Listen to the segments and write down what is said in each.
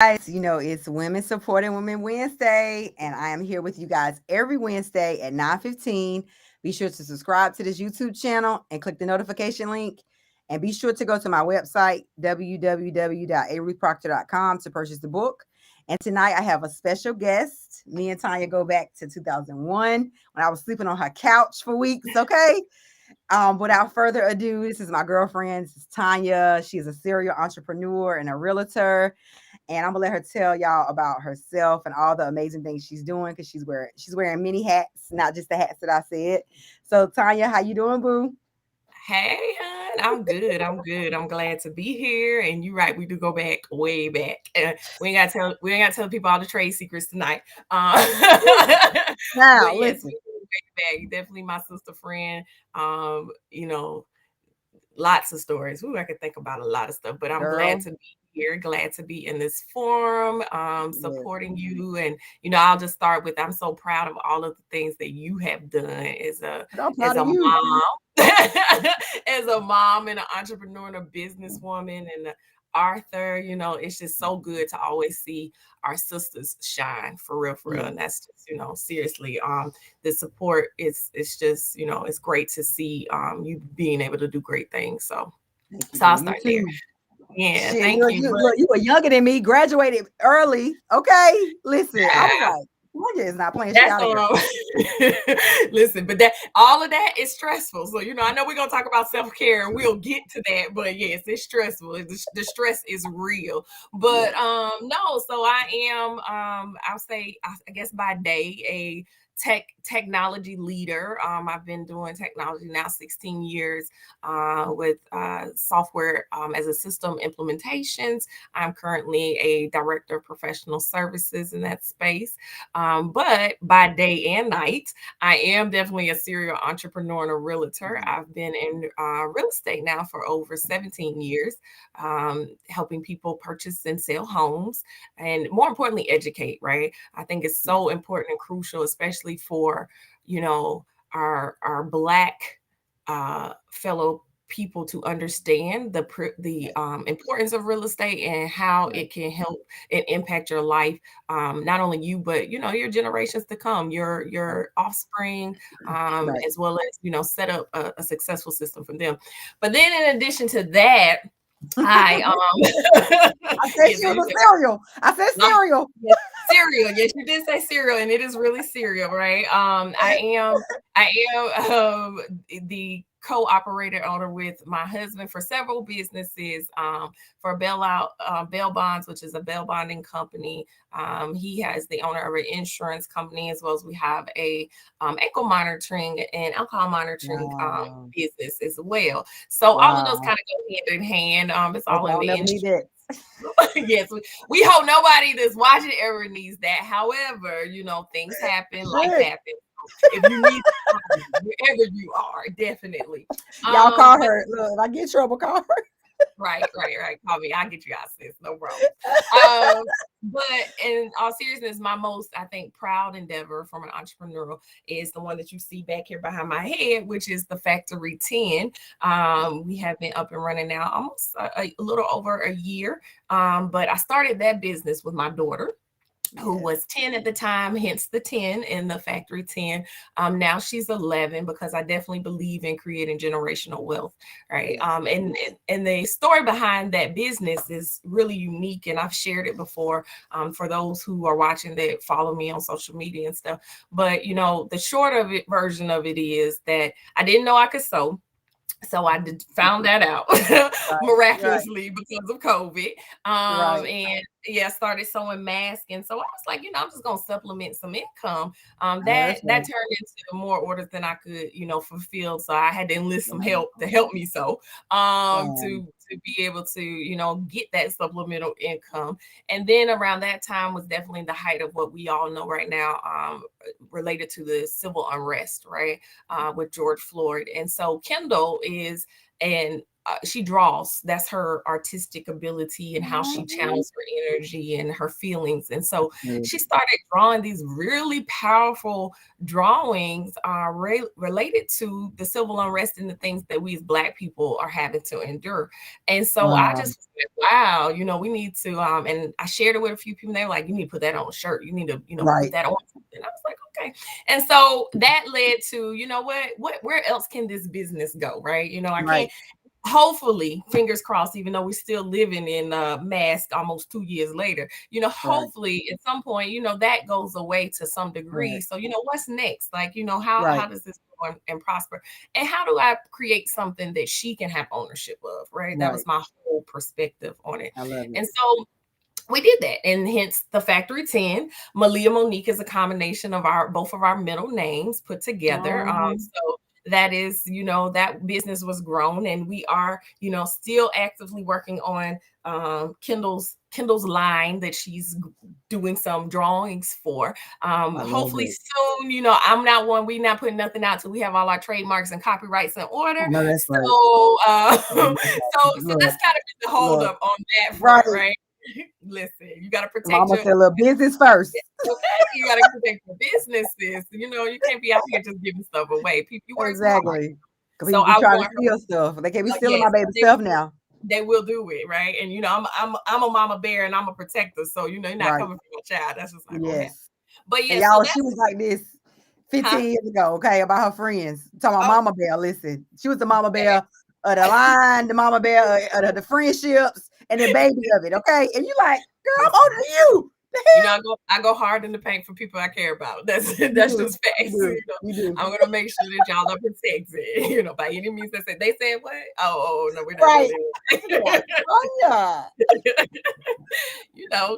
Guys, it's Women Supporting Women Wednesday, and I am here with you guys every Wednesday at 9:15. Be sure to subscribe to this YouTube channel and click the notification link. And be sure to go to my website, www.aruthproctor.com, to purchase the book. And tonight I have a special guest. Me and Tonia go back to 2001 when I was sleeping on her couch for weeks, okay? Without further ado, this is my girlfriend. This is Tonia. She's a serial entrepreneur and a realtor. And I'm gonna let her tell y'all about herself and all the amazing things she's doing because she's wearing many hats, not just the hats that I said. So Tanya, how you doing, boo? Hey, hon, I'm good. I'm good. I'm glad to be here. And you're right, we do go back way back. We ain't gotta tell people all the trade secrets tonight. But Now yes, listen. we do way back. Definitely my sister friend. Um, you know, Lots of stories. Ooh, I could think about a lot of stuff, but I'm glad Girl. to be here, glad to be in this forum, Yes. supporting you. And I'll just start with I'm so proud of all of the things that you have done I'm as proud of a you. mom, as a mom and an entrepreneur and a businesswoman and an author. It's just so good to always see our sisters shine for real. Yes. And that's just, seriously. The support is it's just it's great to see you being able to do great things. So Thank you, so I'll boo. You start there. too. Yeah, Shit, thank look, you. you But look, you were younger than me, graduated early. Okay. Listen, I was yeah, like, Tanya is not playing. She that's out of here. listen, but that all of that is stressful. So I know we're gonna talk about self-care and we'll get to that, but yes, it's stressful. The stress is real. But Yes. no, so I am I'll say I guess by day a technology leader. I've been doing technology now 16 years with software as a system implementations. I'm currently a director of professional services in that space. But by day and night, I am definitely a serial entrepreneur and a realtor. I've been in real estate now for over 17 years, helping people purchase and sell homes, and more importantly, educate, right? I think it's so important and crucial, especially for, you know, our Black fellow people to understand the importance of real estate and how Right. it can help and impact your life, not only you but your generations to come, Right. your offspring, Right. as well as set up a successful system for them. But then in addition to that, I I said yeah, she so was you a said cereal. I said no, cereal. yes, cereal. Yes, you did say cereal, and it is really cereal, right? I am the co-operator owner with my husband for several businesses. For Bail Bonds, which is a bail bonding company. He has the owner of an insurance company, as well as we have a ankle monitoring and alcohol monitoring Wow. business as well. So all of those Wow. kind of go hand in hand. It's all Okay, in I'll the never need industry. that. Yes, we hope nobody that's watching ever needs that. However, things happen, life Shit. happens. If you need wherever you are, definitely. Y'all call But her. Look, if I get in trouble, call her. right. Call me. I'll get you out, sis. No problem. Um, but in all seriousness, my most, I think, proud endeavor from an entrepreneur is the one that you see back here behind my head, which is the Factory 10. We have been up and running now almost a little over a year. But I started that business with my daughter, who Yes. was 10 at the time, hence the 10 in the Factory 10. Now she's 11, because I definitely believe in creating generational wealth, right? Yes. And the story behind that business is really unique, and I've shared it before, for those who are watching that follow me on social media and stuff. But the short of it version of it is that I didn't know I could sew. So I found that out Right. Right. miraculously because of COVID. Right. And yeah, started sewing masks. And so I was like, I'm just gonna supplement some income. I know that's That right. turned into more orders than I could, fulfill. So I had to enlist some Wow. help to help me sew, Wow. to be able to, get that supplemental income. And then around that time was definitely the height of what we all know right now, related to the civil unrest, right? With George Floyd. And so Kindle is an she draws. That's her artistic ability and how she channels her energy and her feelings. And so she started drawing these really powerful drawings related to the civil unrest and the things that we as Black people are having to endure. And so I just was like, wow, we need to, and I shared it with a few people. They were like, you need to put that on a shirt. You need to, put that on something. And I was like, okay. And so that led to, where else can this business go? Right. I can't, hopefully, fingers crossed, even though we're still living in mask almost 2 years later, hopefully at some point, that goes away to some degree. So, what's next? Like, how does this go and prosper? And how do I create something that she can have ownership of? Right. That was my whole perspective on it. I love it. And so we did that, and hence the Factory 10. Malia Monique is a combination of both of our middle names put together. So that is, that business was grown, and we are, still actively working on Kendall's line that she's doing some drawings for. Hopefully soon, we're not putting nothing out till we have all our trademarks and copyrights in order. So that's kind of the hold up on that front, right? Listen, you got to protect your little business first. Okay, you got to protect your businesses. You can't be out here just giving stuff away. People, you work exactly. So I try to steal stuff. They can't be stealing my baby stuff now. They will do it, right? And I'm a mama bear and I'm a protector. So you're not coming for your child. That's just not gonna happen. But yeah, y'all, she was like this 15 years ago, okay, about her friends. Talking about Mama Bear. Listen, she was the Mama Bear of the line, the Mama Bear of the friendships, and the baby of it, okay? And you like, girl, I'm older than you. I go hard in the paint for people I care about. That's just facts. I'm gonna make sure that y'all are protected. By any means necessary. They said what? Oh no, we're not. Right.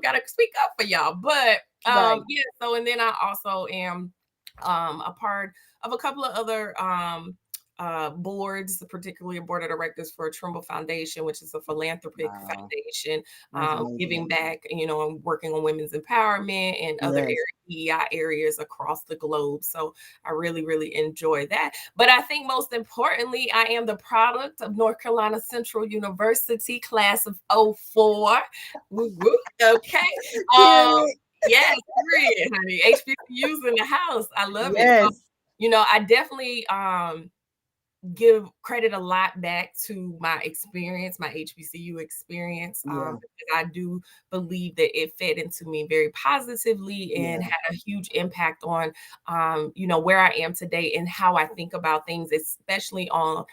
Gotta speak up for y'all. But So and then I also am a part of a couple of other boards, particularly a board of directors for Trimble Foundation, which is a philanthropic foundation, giving back, and working on women's empowerment and other DEI areas across the globe. So I really, really enjoy that. But I think most importantly, I am the product of North Carolina Central University, class of 04. Okay. Yes, honey. HBCUs in the house. I love it. So, I definitely give credit a lot back to my experience, my HBCU experience. Because I do believe that it fed into me very positively and had a huge impact on, where I am today and how I think about things, especially on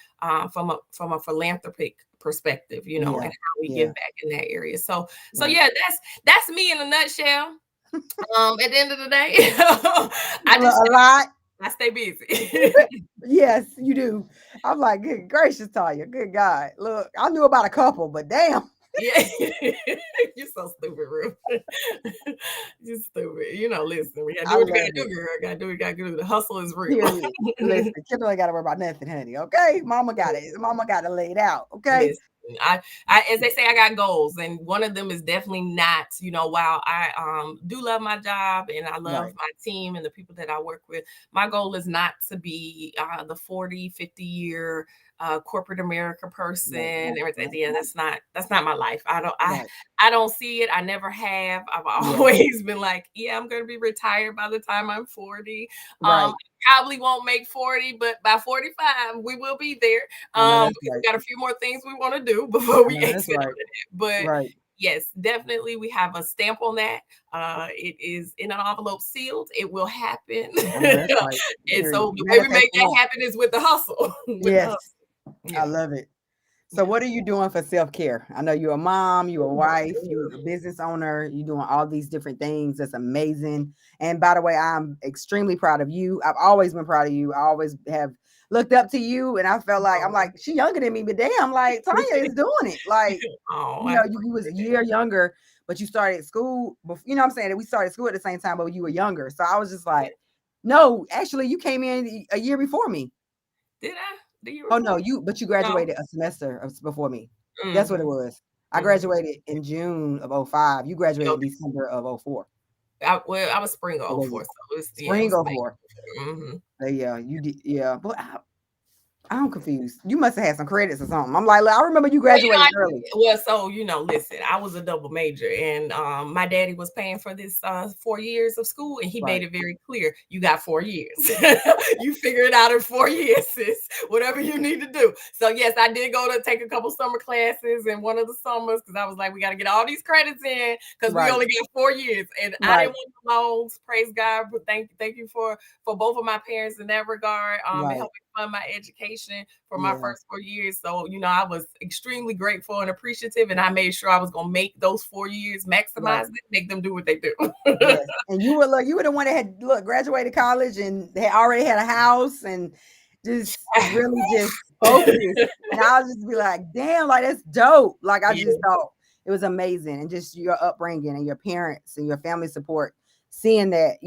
from a philanthropic perspective, and how we give back in that area. So that's me in a nutshell. At the end of the day, a lot. I stay busy. Yes, you do. I'm like, good gracious, Tonya. Good God. Look, I knew about a couple, but damn. Yeah. You're so stupid, Ruth. You're stupid. Listen, we gotta do what you gotta do, girl. Gotta do what you gotta do. The hustle is real. Listen, Kendall ain't gotta worry about nothing, honey. Okay. Mama got it. Mama got it laid out. Okay. Listen, I as they say, I got goals, and one of them is definitely not, while I do love my job and I love my team and the people that I work with, my goal is not to be the 40, 50 year corporate America person. Everything. Yeah, that's not my life. I don't see it. I never have. I've always been like, I'm going to be retired by the time I'm 40. Probably won't make 40, but by 45, we will be there. We got a few more things we want to do before we exit out of it. But yes, definitely we have a stamp on that. It is in an envelope sealed. It will happen. And so the way we make that happen is with the hustle. I love it. So what are you doing for self-care? I know you're a mom, you're a wife, you're a business owner, you're doing all these different things. That's amazing. And by the way, I'm extremely proud of you. I've always been proud of you. I always have looked up to you, and I felt like, I'm like, she's younger than me, but damn, like Tonya is doing it. Like, you was a year younger, but you started school before, what I'm saying? We started school at the same time, but you were younger. So I was just like, no, actually you came in a year before me. Did I? Oh no, you graduated a semester before me. That's what it was. I graduated in June of 05. You graduated in December of 04. I was spring of 04. So it was spring of 04. Yeah, you did. Yeah, but I'm confused. You must have had some credits or something. I'm like, I remember you Well, graduated early. so listen, I was a double major, and my daddy was paying for this 4 years of school, and he made Right. it very clear: you got 4 years. You figure it out in 4 years, sis. Whatever you need to do. So yes, I did go to take a couple summer classes in one of the summers because I was like, we got to get all these credits in because we Right. only got 4 years, and I Right. didn't want the loans. Praise God, but thank you for both of my parents in that regard, and Right. helping fund my education for my Yeah. first 4 years. So, I was extremely grateful and appreciative, and I made sure I was going to make those 4 years, Right. maximize it, make them do what they do. Yes. And you were the one that had graduated college and had already had a house and just really just focused. And I'll just be like, damn, like that's dope. Like I Yeah. just thought it was amazing. And just your upbringing and your parents and your family support, seeing that,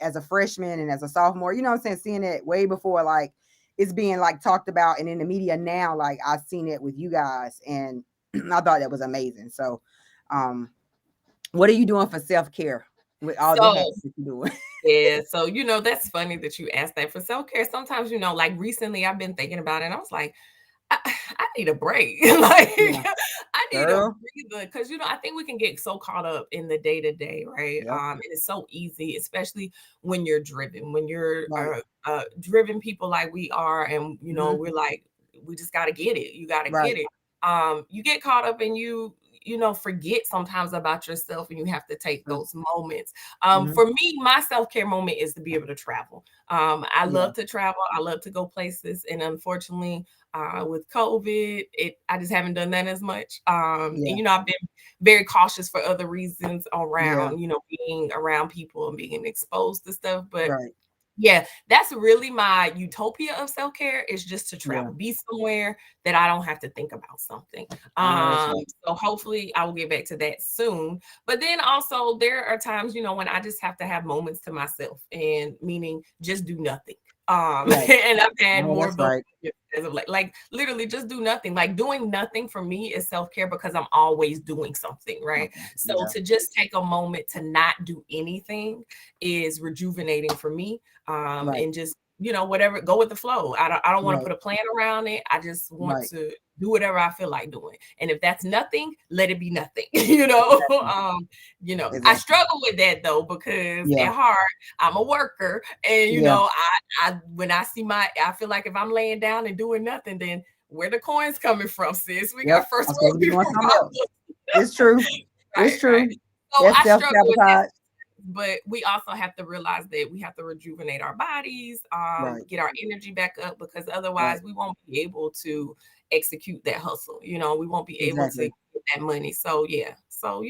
as a freshman and as a sophomore, you know what I'm saying? Seeing it way before like it's being like talked about and in the media now, like I've seen it with you guys and I thought that was amazing. So what are you doing for self-care with all the So, hats that you're doing? yeah. So, that's funny that you asked that. For self care, sometimes, like recently I've been thinking about it, and I was like, I need a break. Like, Yeah, I need a girl. breather because I think we can get so caught up in the day to day, right? Yep. And it's so easy, especially when you're driven, when you're Right. driven people like we are, and Mhm. we're like, we just got to get it. You got to Right. get it. You get caught up and forget sometimes about yourself, and you have to take True. those moments. Mhm. For me, my self-care moment is to be able to travel. I Yeah. love to travel. I love to go places, and unfortunately, with COVID, I just haven't done that as much. Yeah. And I've been very cautious for other reasons Yeah. around, being around people and being exposed to stuff. But Right. yeah, that's really my utopia of self-care, is just to Yeah. travel, be somewhere that I don't have to think about something. I know that's right. So hopefully I will get back to that soon. But then also there are times, when I just have to have moments to myself, and meaning just do nothing. Right. And I've I had know more that's of those right. as of like literally just do nothing. Like doing nothing for me is self-care because I'm always doing something, right? Okay. So Yeah. to just take a moment to not do anything is rejuvenating for me, Right. and just whatever, go with the flow. I don't want to Right. put a plan around it. I just want Right. to do whatever I feel like doing, and if that's nothing, let it be nothing. Exactly. I Exactly. struggle with that though, because Yeah. at heart I'm a worker, and Yeah. I when I see I feel like if I'm laying down and doing nothing, then where the coins coming from, sis? We Yep. got first I'm supposed world to be people doing something else. problems. It's true. It's Right, right. true. So That's I struggle with that, self-sabotage. but we also have to realize that we have to rejuvenate our bodies, Right. get our energy back up, because Right. otherwise we won't be able to execute that hustle. We won't be able to Exactly. get that money. So yeah. So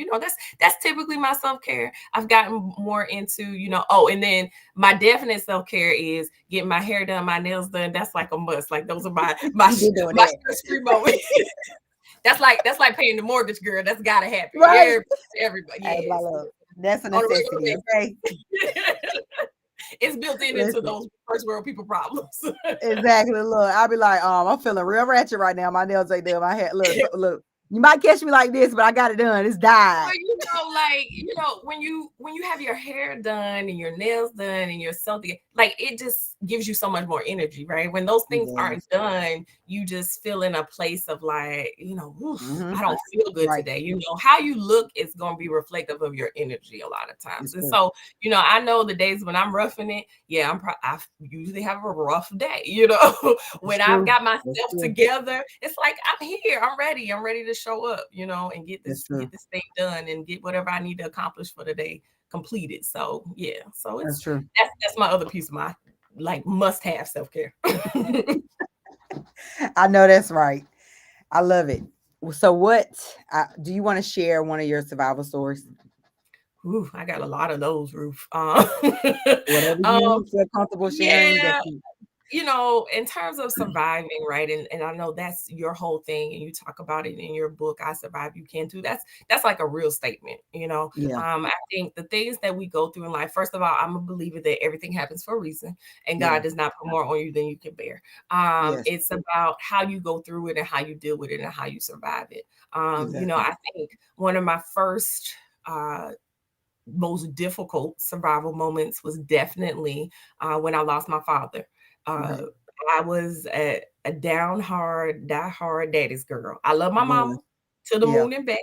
that's typically my self-care. I've gotten more into, and then my definite self-care is getting my hair done, my nails done. That's like a must. Like those are my You been doing my that. stress-free moments. That's like paying the mortgage, girl. That's gotta happen. Right. Everybody, Hey, my yes. love. That's a On a regular necessity. Okay. basis. It's built into Listen. those first world people problems. Exactly. Look, I'll be like, I'm feeling real ratchet right now. My nails ain't done. My hair. Look, look. You might catch me like this, but I got it done. It's Well, dyed. like, when you have your hair done and your nails done and you're something, like, it just gives you so much more energy, right? When those It things aren't does. done, you just feel in a place of like, "Oof, Mm-hmm. I don't feel good Right. today." How you look is going to be reflective of your energy a lot of times. It's And true. so, I know the days when I'm roughing it, yeah, I usually have a rough day, It's when I've true. got It's myself true. together, it's like I'm here, I'm ready to show up, and get It's this true. get this thing done and get whatever I need to accomplish for the day completed. So yeah, so That's true. that's my other piece of my like must have self care. I know that's right. I love it. So, what do you want to share one of your survival stories? Ooh, I got a lot of those, Ruth. Whatever Um, you feel comfortable sharing. yeah, in terms of surviving, right? And I know that's your whole thing, and you talk about it in your book, I Survive, You Can Too. That's like a real statement. Yeah. I think the things that we go through in life, first of all, I'm a believer that everything happens for a reason, and Yeah. God does not put more on you than you can bear. Yes. It's about how you go through it and how you deal with it and how you survive it. Exactly. I think one of my first most difficult survival moments was definitely when I lost my father. Uh, Right. I was a die hard daddy's girl. I love my Yeah. mama to the Yeah. moon and back,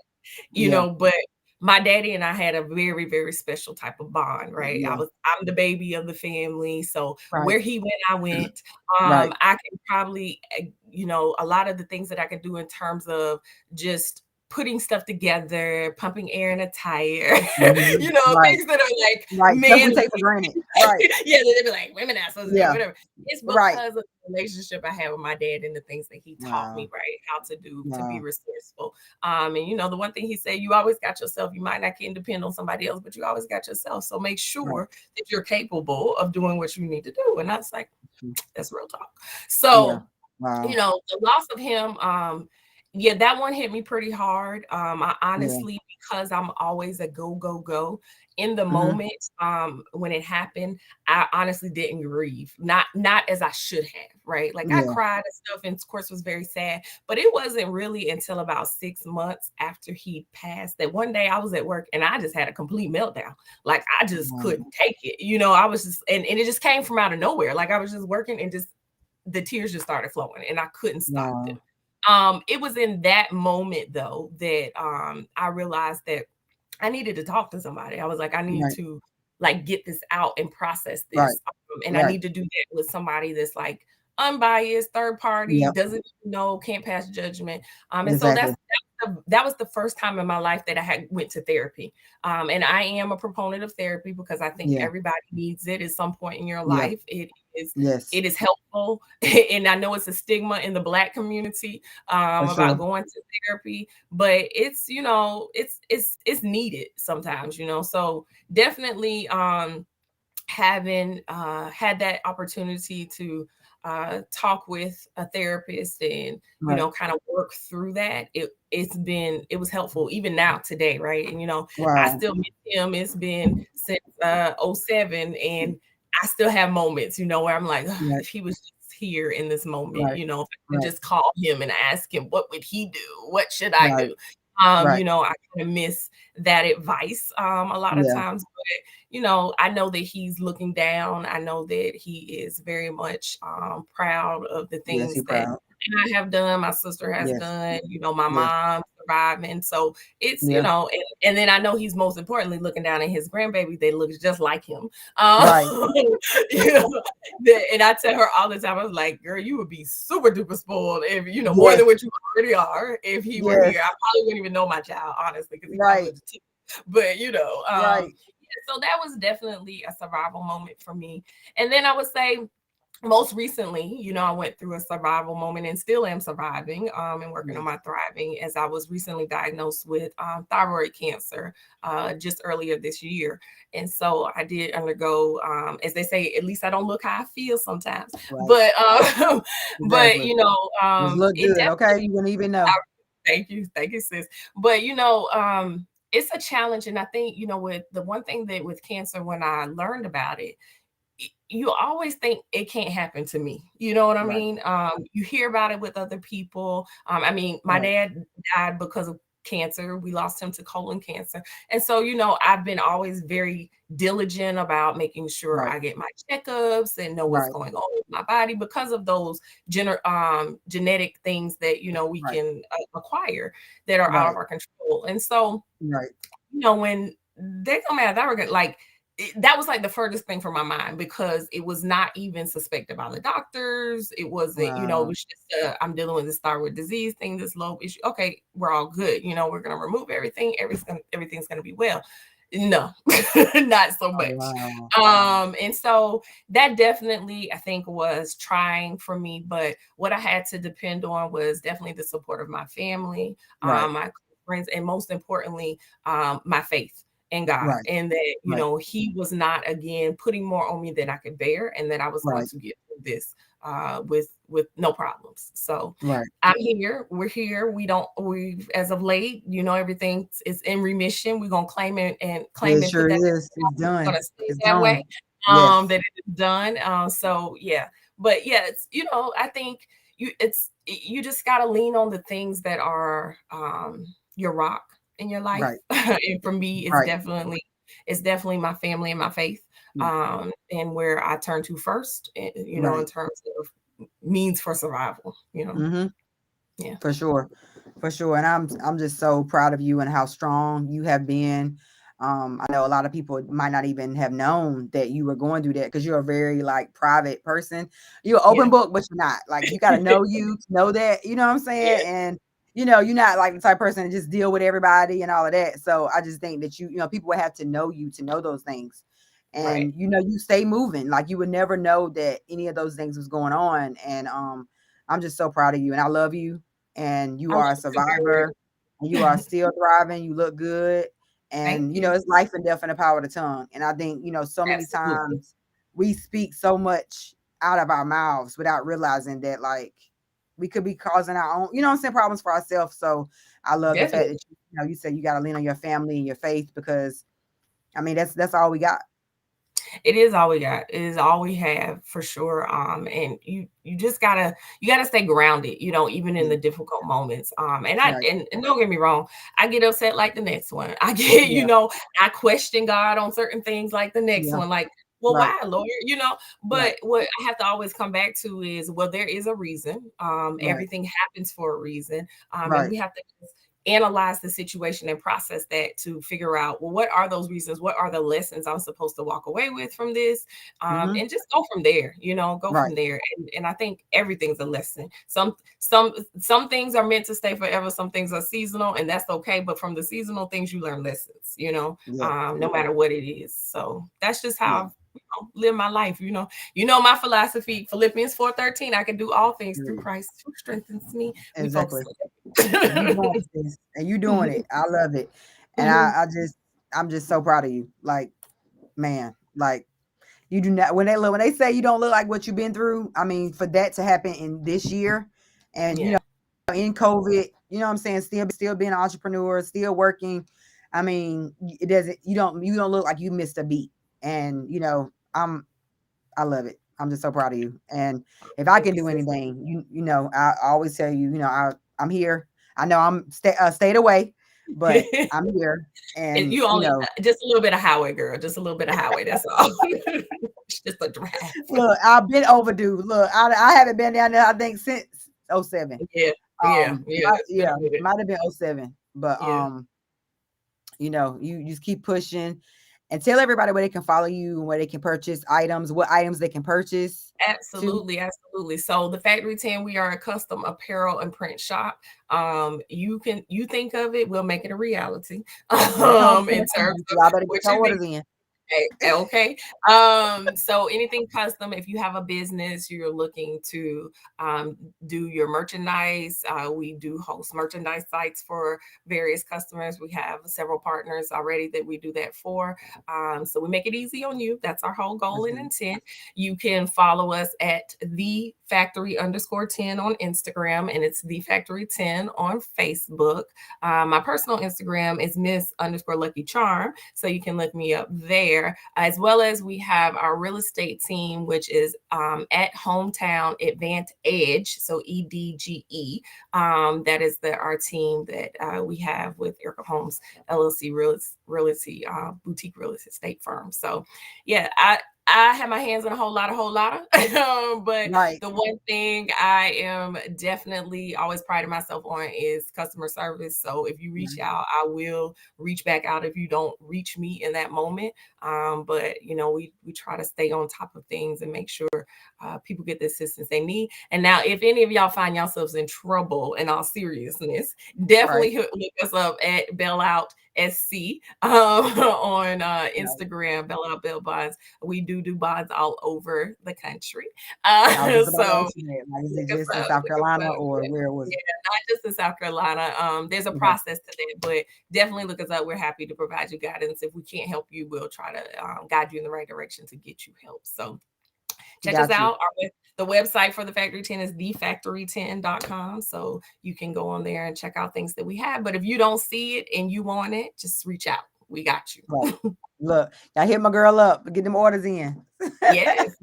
Yeah. but my daddy and I had a very, very special type of bond, right? Yeah. I'm the baby of the family. So Right. where he went, I went. Right. I can probably, a lot of the things that I can do in terms of just putting stuff together, pumping air in a tire, Mhm. Right. things that are like Right. Stuff we manly. take for granted. Right. Yeah, they'd be like, women not supposed to do Yeah. whatever. It's Right. because of the relationship I had with my dad and the things that he taught me, Wow. right? How to do to be Wow. resourceful. And the one thing he said, you always got yourself. You might not can depend on somebody else, but you always got yourself. So make Right. sure that you're capable of doing what you need to do. And that's like, Mhm. that's real talk. Yeah. So, Wow. the loss of him, yeah, that one hit me pretty hard. I Yeah. honestly, because I'm always a go, go, go in the Mhm. moment, when it happened, I honestly didn't grieve, not as I should have, right? Like I Yeah. cried and stuff, and of course was very sad, but it wasn't really until about 6 months after he passed that one day I was at work and I just had a complete meltdown. Like I just Wow. couldn't take it. I was just, and it just came from out of nowhere. Like I was just working and just the tears just started flowing and I couldn't stop them. Wow. It was in that moment though that I realized that I needed to talk to somebody. I was like, I need Right. to like get this out and process Right. this. And I Right. need to do that with somebody that's like unbiased, third party, Yep. doesn't know, can't pass judgment. And so Exactly. that was the first time in my life that I had went to therapy. And I am a proponent of therapy because I think Yeah. everybody needs it at some point in your Yeah. life. Is Yes. it is helpful. And I know it's a stigma in the Black community For about sure. going to therapy, but it's it's needed sometimes. So definitely having had that opportunity to talk with a therapist and Right. kind of work through that, it was helpful even now today, right? And I Wow. still miss him. It's been since '07, and I still have moments where I'm like, "Ugh, Right. if he was just here in this moment, Right. if I could Right. just call him and ask him what would he do, what should I Right. do." Right. I kind of miss that advice a lot of Yeah. times, but I know that he's looking down. I know that he is very much proud of the Yes. things You're that proud. I have done, my sister has Yes. done, my Yes. mom surviving. So it's, Yeah. and then I know he's most importantly looking down at his grandbaby. They look just like him. Right. You know, and I tell her all the time, I was like, girl, you would be super duper spoiled if, more Yes. than what you already are if he were Yes. here. I probably wouldn't even know my child, honestly, because he probably Right. would just but Right. so that was definitely a survival moment for me. And then I would say most recently, I went through a survival moment and still am surviving and working on Yes. my thriving, as I was recently diagnosed with thyroid cancer just earlier this year. And so I did undergo, as they say, at least I don't look how I feel sometimes. Right. But but Exactly. Just look it good. Okay. definitely, You wouldn't even know. thank you, sis. But it's a challenge, and I think with the one thing that with cancer, when I learned about it, you always think it can't happen to me. You know what I Right. mean? You hear about it with other people. I mean, my Right. dad died because of cancer. We lost him to colon cancer. And so, I've been always very diligent about making sure Right. I get my checkups and know what's Right. going on with my body because of those genetic things that, we Right. can acquire that are out of Right. our control. And so, Right. when they told me I was arrogant, like that was like the furthest thing from my mind because it was not even suspected by the doctors. It wasn't, it Wow. was just I'm dealing with this thyroid disease thing, this low issue. Okay, we're all good. We're gonna remove everything. Everything's gonna be well. No, not so Oh, much. wow. And so that definitely I think was trying for me. But what I had to depend on was definitely the support of my family, Right. my friends, and most importantly, my faith in God, Right. and that Right. He was not again putting more on me than I could bear, and that I was going Right. to get through this with no problems. So Right. I'm here. We're here. We as of late, everything is in remission. We're gonna claim It and put sure that is. It's it's done. gonna stay It's that gone. way. Yes. That it is done. So yeah, but yeah, it's I think you just gotta lean on the things that are your rock in your life. Right. And for me, Right. it's definitely my family and my faith. Mm. And where I turn to first, in Right. terms of means for survival, Mm-hmm. Yeah. For sure. For sure. And I'm just so proud of you and how strong you have been. I know a lot of people might not even have known that you were going through that because you're a very like private person. You're an open Yeah. book, but you're not. Like you gotta know you to know that, you know what I'm saying? Yeah. And you're not like the type of person to just deal with everybody and all of that. So I just think that people would have to know you to know those things. Right. And you stay moving. Like you would never know that any of those things was going on. And I'm just so proud of you and I love you and you I love are a you too, Eric. survivor and you are still thriving. You look good. Thank And, you. it's life and death in the power of the tongue. And I think, so many Absolutely. times we speak so much out of our mouths without realizing that, like, we could be causing our own, problems for ourselves. So I love the fact Definitely. that, you said you got to lean on your family and your faith because, I mean, that's all we got. It is all we got. It is all we have for sure. And you just gotta stay grounded, even in the difficult moments. Right. And don't get me wrong, I get upset like the next one. I get, Yeah. I question God on certain things like the next Yeah. one. Like, well, Right. why, Lord? Right. But what I have to always come back to is, well, there is a reason. Right. Everything happens for a reason. And Right. we have to analyze the situation and process that to figure out, well, what are those reasons? What are the lessons I'm supposed to walk away with from this? Mm-hmm. And just go from there, go Right. from there. And I think everything's a lesson. Some things are meant to stay forever. Some things are seasonal, and that's okay. But from the seasonal things, you learn lessons, Yeah. no matter what it is. So that's just Yeah. how I've live my life. My philosophy, Philippians 4:13, I can do all things through Christ who strengthens me. We focus Exactly. on And you doing that. this, and you doing it. I love it. And I'm just so proud of you. Like, man, like you do not when they say you don't look like what you've been through, I mean, for that to happen in this year and Yeah. in COVID, you know what I'm saying, still being an entrepreneur, still working. I mean, it doesn't you don't look like you missed a beat. And I love it. I'm just so proud of you. And if I Thank can you, do sis. anything, I always tell you, I'm here. I know I'm stayed away, but I'm here. And And you only just a little bit of highway, girl. Just a little bit of highway. That's all. Just a draft. look, I've been overdue. Look, I haven't been down there, I think, since '07. Yeah. Yeah. Yeah. It's been Yeah, a minute. might have been '07. But Yeah. you just keep pushing and tell everybody where they can follow you and where they can purchase items, what items they can purchase too. Absolutely, absolutely. So the Factory 10, we are a custom apparel and print shop. You think of it, we'll make it a reality. That's what I'm In terms saying. of Y'all better get what your you think. orders in. Okay. So anything custom, if you have a business, you're looking to do your merchandise, we do host merchandise sites for various customers. We have several partners already that we do that for. So we make it easy on you. That's our whole goal and intent. You can follow us at the Factory_10 on Instagram, and it's the Factory 10 on Facebook. My personal Instagram is Miss_Lucky Charm. So you can look me up there, as well as we have our real estate team, which is at Hometown Advantage. So EDGE. That is our team that we have with Erica Homes LLC Realty Boutique Real Estate Firm. So yeah, I have my hands in a whole lot of, but Right. the one thing I am definitely always priding myself on is customer service. So if you reach out, I will reach back out if you don't reach me in that moment. But we try to stay on top of things and make sure people get the assistance they need. And now, if any of y'all find yourselves in trouble, in all seriousness, definitely look us up at Bailout SC on Instagram, Bailout Bail Bonds. We do bonds all over the country. I was just about to So ask you that. Like, is it look us just in up, South look us Carolina up. or where was Yeah, it? not just in South Carolina. There's a Okay. process to that, but definitely look us up. We're happy to provide you guidance. If we can't help you, we'll try to guide you in the right direction to get you help. So check us Got you. out. The website for the Factory 10 is thefactory10.com. So you can go on there and check out things that we have. But if you don't see it and you want it, just reach out. We got you. Right. Look, y'all hit my girl up. Get them orders in. Yes.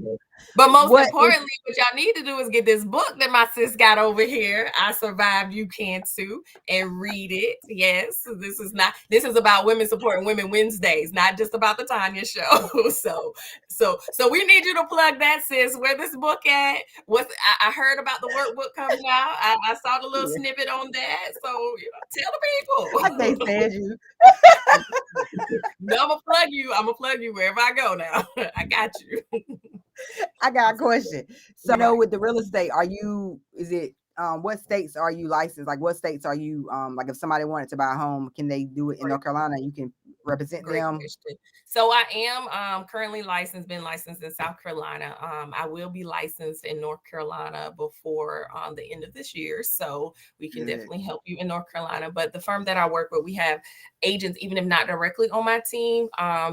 But most What is importantly, what y'all need to do is get this book that my sis got over here. I Survived, You Can Too, and read it. Yes, this is about women supporting women Wednesdays, not just about the Tonia show. So we need you to plug that, sis. Where this book at? I heard about the workbook coming out. I saw the little snippet on that. So tell the I can't people. stand you. No, I'm gonna plug you wherever I go now. I got you. I got a question. So, Right. with the real estate, is it, what states are you licensed? Like, what states are you, like, if somebody wanted to buy a home, can they do it in North Carolina? You can represent Great them? question. So I am currently been licensed in South Carolina. I will be licensed in North Carolina before the end of this year. So we can Good. definitely help you in North Carolina. But the firm that I work with, we have agents, even if not directly on my team,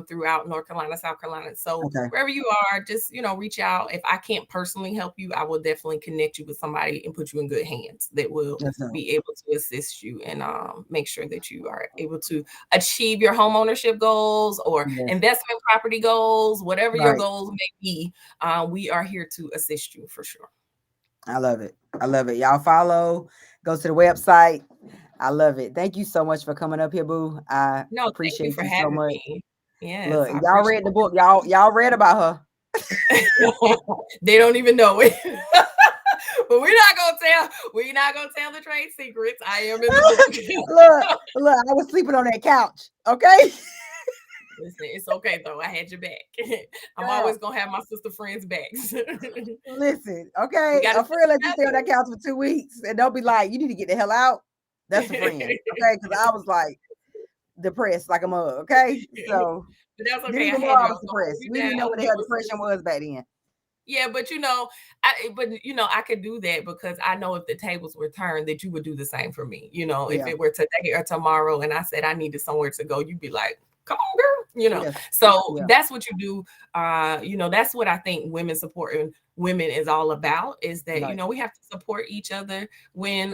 throughout North Carolina, South Carolina. So Okay. wherever you are, just, reach out. If I can't personally help you, I will definitely connect you with somebody and put you in good hands that will That's dope. be able to assist you and make sure that you are able to achieve your home ownership goals or Yes. investment property goals, whatever your Right. goals may be. We are here to assist you for sure. I love it. I love it. Y'all follow, go to the website. I love it. Thank you so much for coming up here, boo. I No, thank you appreciate for you so having much. me. Yes, Look, I y'all read the book. Y'all read about her. They don't even know it. But we're not gonna tell the trade secrets. I am in the book. Look, I was sleeping on that couch. Okay. Listen, it's okay though. I had your back. I'm Girl, always gonna have my sister friends' backs. listen, We okay. gotta A friend let you stay on that couch for 2 weeks and don't be like, you need to get the hell out. That's a friend. Okay. Because I was like depressed like a mug. Okay. So But that's didn't okay. I even know had I you. I was was gonna hold depressed. you We didn't even know what down. the hell depression was back then. Yeah, but I could do that because I know if the tables were turned, that you would do the same for me. If Yeah. it were today or tomorrow, and I said I needed somewhere to go, you'd be like, "Come on, girl." Yes. So Yeah. that's what you do. That's what I think women supporting women is all about. Is that Right. we have to support each other when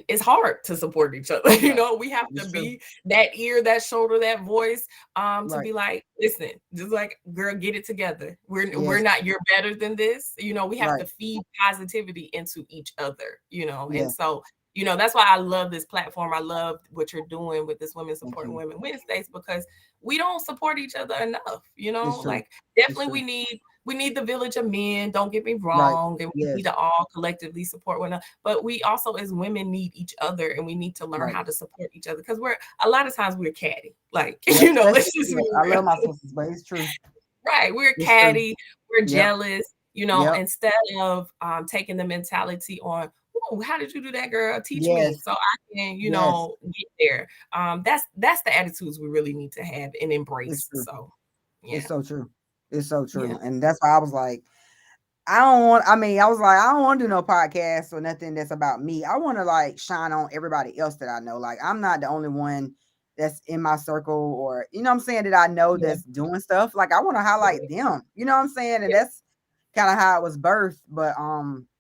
it's hard to support each other. We have It's to true. be that ear, that shoulder, that voice, to Right. be like, listen, just like, girl, get it together. We're Yes. not, you're better than this. We have Right. to feed positivity into each other, and Yes. so that's why I love this platform. I love what you're doing with this Women Thank Supporting you. Women Wednesdays, because we don't support each other enough. It's true. Like, It's definitely true. we need the village of men, don't get me Right. wrong, and we Yes. need to all collectively support one another. But we also, as women, need each other, and we need to learn Right. how to support each other, because a lot of times we're catty. Like, Yep. let's just Look, be I real. love my sisters, but it's true. Right. We're It's true. catty, we're Yep. jealous, Yep. instead of taking the mentality on, oh, how did you do that, girl? Teach me Yes. so I can, Yes. get there. That's the attitudes we really need to have and It's embrace. true. So It's yeah. so true. It's so Yeah. true. And that's why I was like, I was like, I don't want to do no podcast or nothing that's about me. I want to like shine on everybody else that I know. Like, I'm not the only one that's in my circle, or, you know what I'm saying, that I know Yeah. that's doing stuff. Like, I want to highlight them, you know what I'm saying? And Yeah. that's kind of how it was birthed. But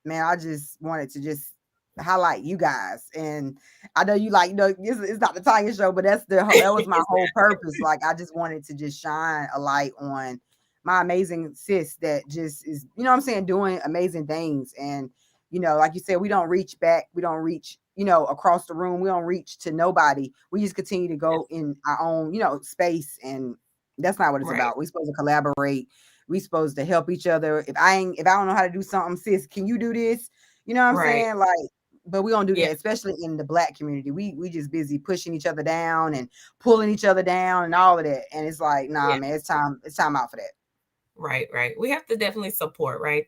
man, I just wanted to just highlight you guys. And I know you like, it's not the Tanya show, but that was my whole purpose. Like, I just wanted to just shine a light on my amazing sis that just is, you know what I'm saying, doing amazing things. And, like you said, we don't reach back. We don't reach, across the room. We don't reach to nobody. We just continue to go in our own, space. And that's not what it's Right. about. We're supposed to collaborate. We supposed to help each other. If I don't know how to do something, sis, can you do this? You know what I'm Right. saying? Like, but we don't do Yeah. that, especially in the Black community. We just busy pushing each other down and pulling each other down and all of that. And it's like, nah, man, it's time out for that. Right. We have to definitely support, right?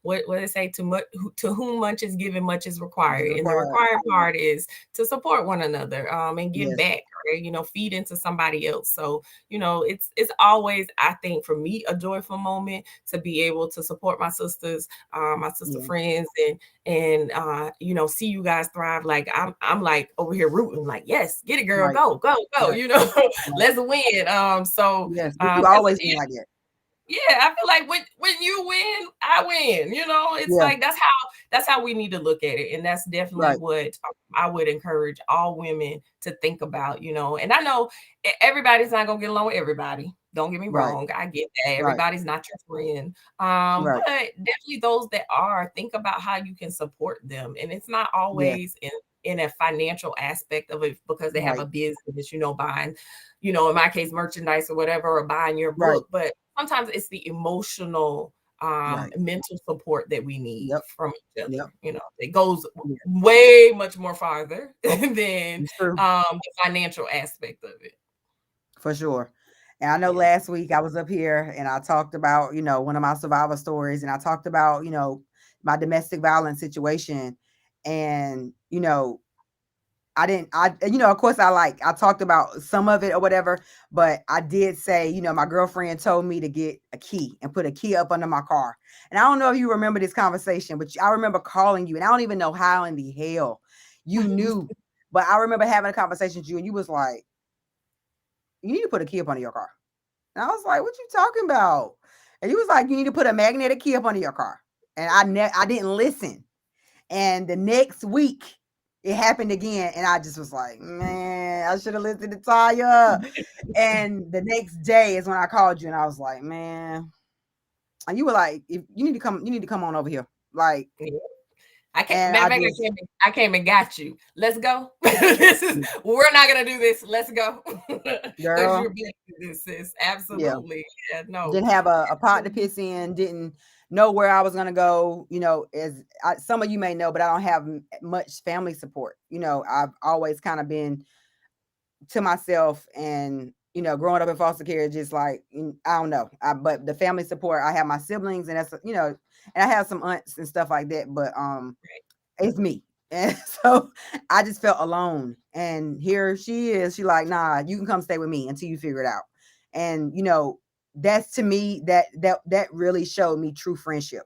What they say, to whom much is given, much is required, and the required part is to support one another, and give back, right? Feed into somebody else. So it's always, I think, for me, a joyful moment to be able to support my sisters, my sister friends, and see you guys thrive. Like, I'm like over here rooting, like, yes, get it, girl, go, Right. let's win. Yes, you always been like that. Yeah, I feel like when you win, I win. It's Yeah. like that's how we need to look at it, and that's definitely Right. what I would encourage all women to think about. And I know everybody's not gonna get along with everybody. Don't get me Right. wrong, I get that. Right. Everybody's not your friend, Right. but definitely those that are, think about how you can support them, and it's not Yeah. always in a financial aspect of it because they have a Right. business, buying, in my case, merchandise or whatever, or buying your Right. book, but sometimes it's the emotional, Right. mental support that we need Yep. from each other. Yep. It goes Yeah. way much more farther than It's true. the financial aspect of it. For sure. And I know Yeah. last week I was up here and I talked about, one of my survivor stories, and I talked about, my domestic violence situation. And, of course I talked about some of it or whatever, but I did say, my girlfriend told me to get a key and put a key up under my car. And I don't know if you remember this conversation, but I remember calling you, and I don't even know how in the hell you knew, but I remember having a conversation with you, and you was like, you need to put a key up under your car. And I was like, what you talking about? And he was like, you need to put a magnetic key up under your car. And I didn't listen. And the next week it happened again. And I just was like, man, I should have listened to Taya. And the next day is when I called you, and I was like, man. And you were like, if you need to come on over here. Like, Yeah. I can't. and Matter I of fact, just, I came and got you. Let's go. We're not gonna do this. Let's go. Because girl, you're being this, sis. yeah. Absolutely. Yeah. No. Didn't have a pot to piss in, didn't know where I was going to go. Some of you may know, but I don't have much family support. I've always kind of been to myself, and, growing up in foster care, just like, I don't know. But the family support, I have my siblings, and that's, and I have some aunts and stuff like that, but, it's me. And so I just felt alone. And here she is. She like, nah, you can come stay with me until you figure it out. And that's, to me, that really showed me true friendship.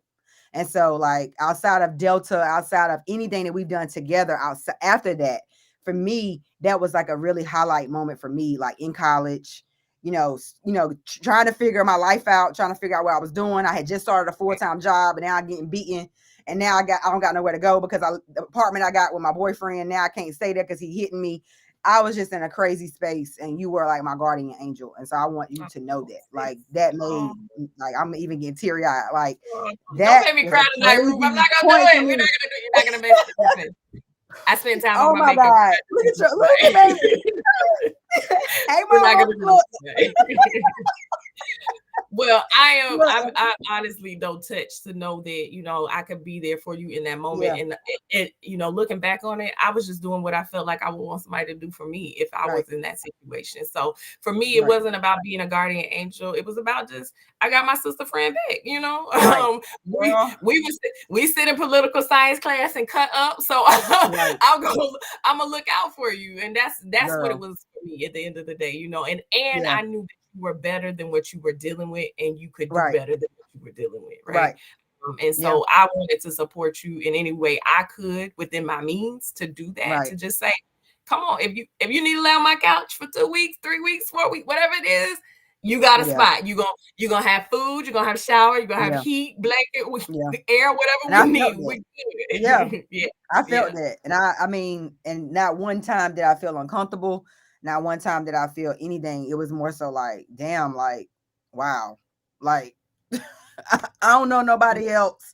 And so, like, outside of Delta, outside of anything that we've done together, outside after that, for me, that was like a really highlight moment for me, like in college, trying to figure my life out, trying to figure out what I was doing. I had just started a full-time job, and now I'm getting beaten. And now I don't got nowhere to go because the apartment I got with my boyfriend, now I can't stay there because he hitting me. I was just in a crazy space, and you were like my guardian angel. And so I want you to know that. Like, that made, like, I'm even getting teary-eyed. Like, Don't that make me was cry a tonight, Ruth. I'm crazy not gonna point do for it. me. You're not gonna make it happen. I spend time on Oh my my makeup. God. Look at baby. Hey, We're not mama, gonna do look. this today. Well, I honestly don't touch to know that, I could be there for you in that moment. Yeah. And looking back on it, I was just doing what I felt like I would want somebody to do for me if I Right. was in that situation. So for me, it wasn't about being a guardian angel. It was about just, I got my sister friend back, Right. we sit in political science class and cut up. So Right. I'm gonna look out for you. And that's what it Girl. was for me at the end of the day, and Yeah. I knew that you were better than what you were dealing with, and you could do Right. better than what you were dealing with, right? Right. And Yeah. so I wanted to support you in any way I could within my means to do that, Right. to just say, come on, if you need to lay on my couch for 2 weeks, 3 weeks, 4 weeks, whatever it is, you got a Yeah. spot. You're gonna have food, you're gonna have shower, you're gonna have Yeah. heat, blanket, Yeah. air, And whatever I we felt need. that. We good. Yeah. Yeah. I felt Yeah. that. And I mean, and not one time did I feel uncomfortable. Not one time did I feel anything. It was more so like, damn, like, wow. Like, I don't know nobody else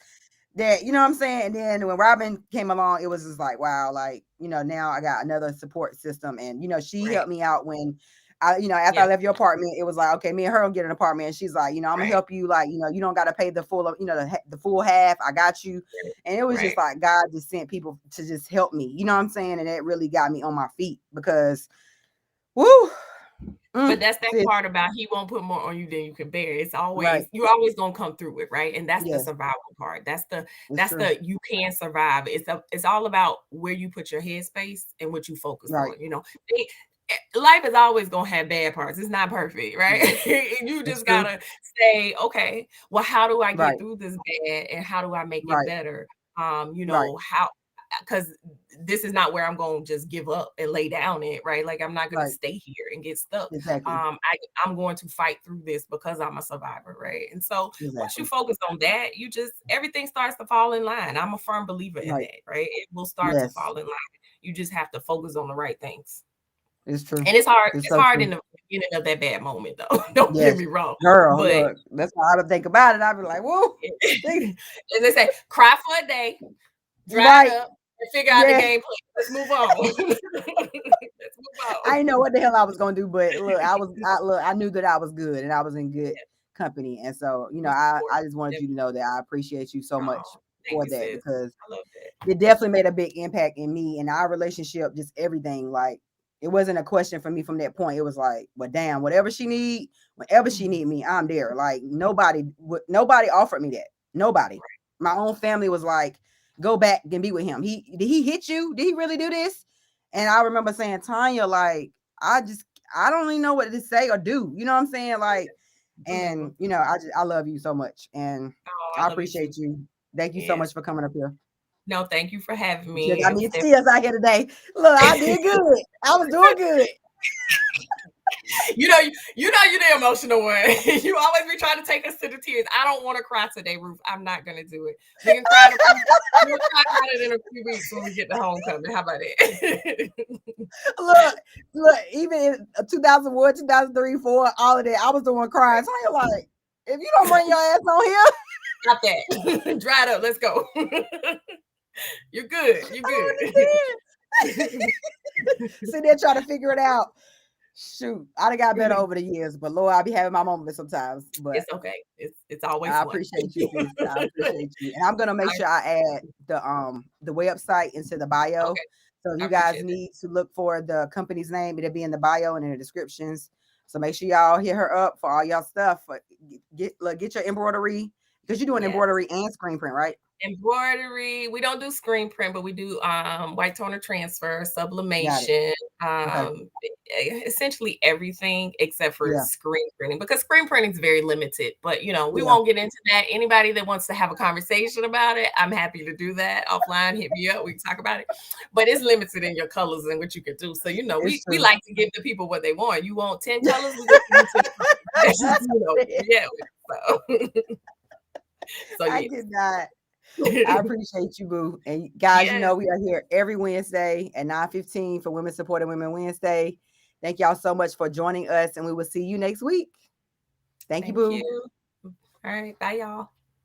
that, you know what I'm saying? And then when Robin came along, it was just like, wow, like, now I got another support system. And, she Right. helped me out when after I Yeah. left your apartment, it was like, okay, me and her will get an apartment. And she's like, I'm gonna Right. help you. Like, you don't got to pay the full, the full half. I got you. And it was just Right. like, God just sent people to just help me. You know what I'm saying? And that really got me on my feet because, woo. But that's that Sis, part about he won't put more on you than you can bear. It's right. always, you're always gonna come through it, right? And that's the Yeah, survival part. That's it's true. you can survive. It's all about where you put your headspace and what you focus Right. on. Life is always gonna have bad parts. It's not perfect, right? And you It's just true. gotta say, okay, well, how do I get Right. through this bad, and how do I make it Right. better? Right. How because this is not where I'm going to just give up and lay down it, right? Like, I'm not going Right. to stay here and get stuck. Exactly. I'm going to fight through this because I'm a survivor, right? And so once you Exactly. focus on that, everything starts to fall in line. I'm a firm believer in Right. that, right? It will start to Yes. fall in line. You just have to focus on the right things. It's true. And it's hard. It's It's so hard true. in the beginning of that bad moment, though. Don't Yes. get me wrong. Girl, But look, that's why I would think about it. I'd be like, whoa. as they say, cry for a day, dry Right. it up, and figure out the Yeah. game plan. Let's move on. Let's move on. I didn't know what the hell I was gonna do, but look, I knew that I was good and I was in good company. And so, you know, I just wanted you to know that I appreciate you so much for that, sis. because I love that. it definitely made a big impact in me and our relationship, just everything. Like, it wasn't a question for me from that point. It was like, well, damn, whatever she need, whenever she need me, I'm there. Like, nobody offered me that. Nobody. My own family was like, go back and be with him. Did he hit you? Did he really do this? And I remember saying, Tonya, like, I don't even know what to say or do. You know what I'm saying? Like, and you know, I love you so much, and I appreciate you. Thank you so much for coming up here. No, thank you for having me. You got me tears out here today. Look, I did good. I was doing good. You know you're the emotional one. You always be trying to take us to the tears. I don't want to cry today, Ruth. I'm not gonna do it. We can cry we'll cry about it in a few weeks when we get to homecoming. How about it? look, even in 2001, 2003, 4, all of that, I was the one crying. So you're like, if you don't bring your ass on here, stop that. Dry it up. Let's go. You're good. You're good. Sit there trying to figure it out. Shoot, I done got better over the years, but Lord, I be having my moments sometimes. But it's okay. It's always. I appreciate you, sis. I appreciate you, and I'm gonna make sure I add the website into the bio. Okay. So if you guys need to look for the company's name, it'll be in the bio and in the descriptions. So make sure y'all hit her up for all y'all stuff. Get your embroidery, because you're doing embroidery and screen print, right? Embroidery. We don't do screen print, but we do white toner transfer, sublimation, essentially everything except for screen printing, because screen printing is very limited. But you know, we won't get into that. Anybody that wants to have a conversation about it, I'm happy to do that offline. Hit me up. We can talk about it. But it's limited in your colors and what you can do. So you know, we like to give the people what they want. You want 10 colors, we give you 10 colors. So I get that. I appreciate you, boo. And guys, you know, we are here every Wednesday at 9:15 for Women Supporting Women Wednesday. Thank y'all so much for joining us, and we will see you next week. Thank you, boo. All right. Bye, y'all.